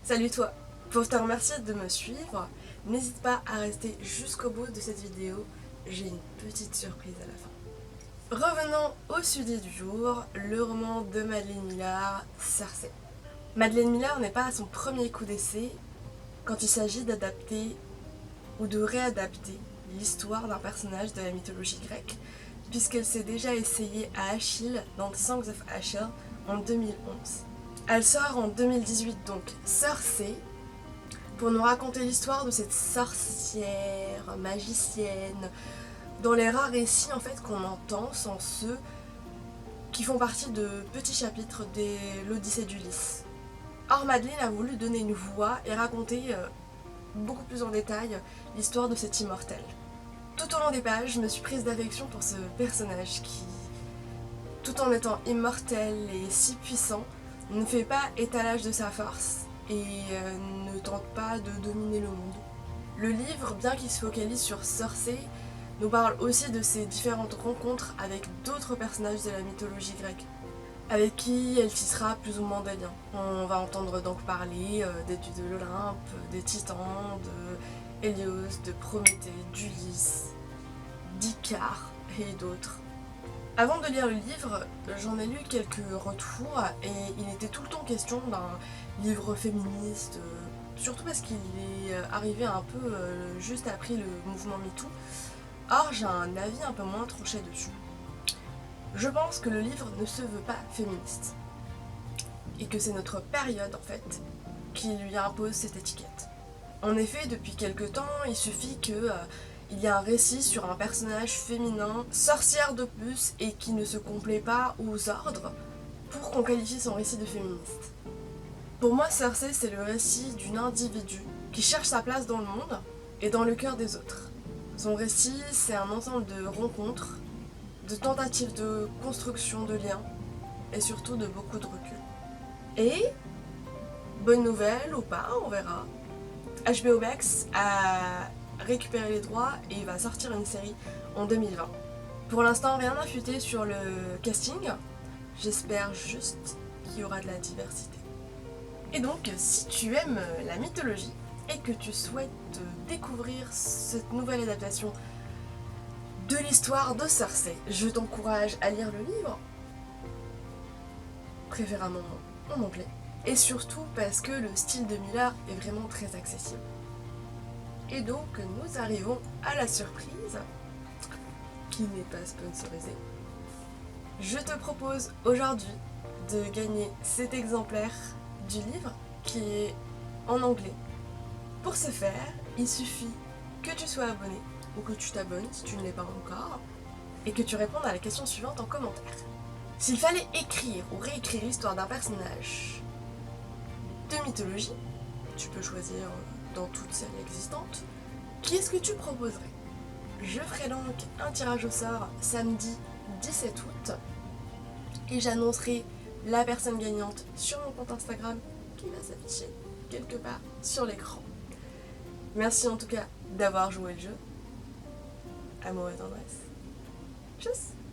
Salut toi! Pour te remercier de me suivre, n'hésite pas à rester jusqu'au bout de cette vidéo, j'ai une petite surprise à la fin. Revenons au sujet du jour, le roman de Madeline Miller, Cersei. Madeline Miller n'est pas à son premier coup d'essai quand il s'agit d'adapter ou de réadapter l'histoire d'un personnage de la mythologie grecque, puisqu'elle s'est déjà essayée à Achille dans Songs of Achille en 2011. Elle sort en 2018 donc Cersei, pour nous raconter l'histoire de cette sorcière, magicienne, dans les rares récits en fait qu'on entend sont ceux qui font partie de petits chapitres de l'Odyssée d'Ulysse. Or Madeleine a voulu donner une voix et raconter beaucoup plus en détail l'histoire de cet immortel. Tout au long des pages, je me suis prise d'affection pour ce personnage qui, tout en étant immortel et si puissant, ne fait pas étalage de sa force et ne tente pas de dominer le monde. Le livre, bien qu'il se focalise sur Cersei, nous parle aussi de ses différentes rencontres avec d'autres personnages de la mythologie grecque, avec qui elle tissera plus ou moins des liens. On va entendre donc parler des dieux de l'Olympe, des titans, de Hélios, de Prométhée, d'Ulysse, d'Icare et d'autres. Avant de lire le livre, j'en ai lu quelques retours et il était tout le temps question d'un livre féministe, surtout parce qu'il est arrivé un peu juste après le mouvement MeToo. Or, j'ai un avis un peu moins tranché dessus. Je pense que le livre ne se veut pas féministe et que c'est notre période en fait qui lui impose cette étiquette. En effet, depuis quelque temps, il suffit que il y a un récit sur un personnage féminin, sorcière de plus et qui ne se complaît pas aux ordres pour qu'on qualifie son récit de féministe. Pour moi, Cersei, c'est le récit d'une individu qui cherche sa place dans le monde et dans le cœur des autres. Son récit, c'est un ensemble de rencontres, de tentatives de construction de liens et surtout de beaucoup de recul. Et, bonne nouvelle ou pas, on verra, HBO Max a récupéré les droits et va sortir une série en 2020. Pour l'instant, rien n'a fuité sur le casting. J'espère juste qu'il y aura de la diversité. Et donc, si tu aimes la mythologie et que tu souhaites découvrir cette nouvelle adaptation de l'histoire de Cersei, je t'encourage à lire le livre, préférablement en anglais, et surtout parce que le style de Miller est vraiment très accessible. Et donc nous arrivons à la surprise, qui n'est pas sponsorisée. Je te propose aujourd'hui de gagner cet exemplaire du livre qui est en anglais. Pour ce faire, il suffit que tu sois abonné ou que tu t'abonnes si tu ne l'es pas encore et que tu répondes à la question suivante en commentaire. S'il fallait écrire ou réécrire l'histoire d'un personnage de mythologie, tu peux choisir dans toutes celles existantes, qui est-ce que tu proposerais? Je ferai donc un tirage au sort samedi 17 août et j'annoncerai la personne gagnante sur mon compte Instagram qui va s'afficher quelque part sur l'écran. Merci en tout cas d'avoir joué le jeu. Amour et tendresse. Tchuss!